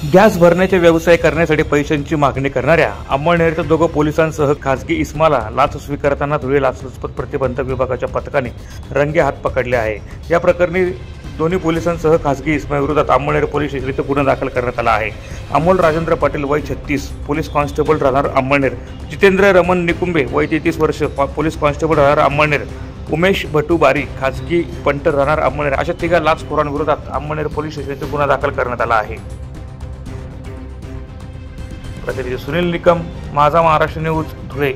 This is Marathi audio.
गॅस भरण्याचे व्यवसाय करण्यासाठी पैशांची मागणी करणाऱ्या अंमळनेरच्या दोघं पोलिसांसह खासगी इस्माला लाच स्वीकारताना धुळे लाचलुचपत प्रतिबंधक विभागाच्या पथकाने रंगे हात पकडले आहे। या प्रकरणी दोन्ही पोलिसांसह खासगी इस्माविरोधात अंमळनेर पोलीस स्टेशन गुन्हा दाखल करण्यात आला आहे। अमोल राजेंद्र पाटील वय 36 पोलीस कॉन्स्टेबल राहणार अंमळनेर, जितेंद्र रमन निकुंबे वय 33 वर्ष पोलीस कॉन्स्टेबल राहणार अंमळनेर, उमेश भटुबारी खासगी पंटर राहणार अंमळनेर अशा तिघा लाचखोरांविरोधात अंमळनेर पोलीस स्टेशन गुन्हा दाखल करण्यात आला आहे। प्रतिनिधी सुनील निकम, माझा महाराष्ट्र न्यूज, धुळे।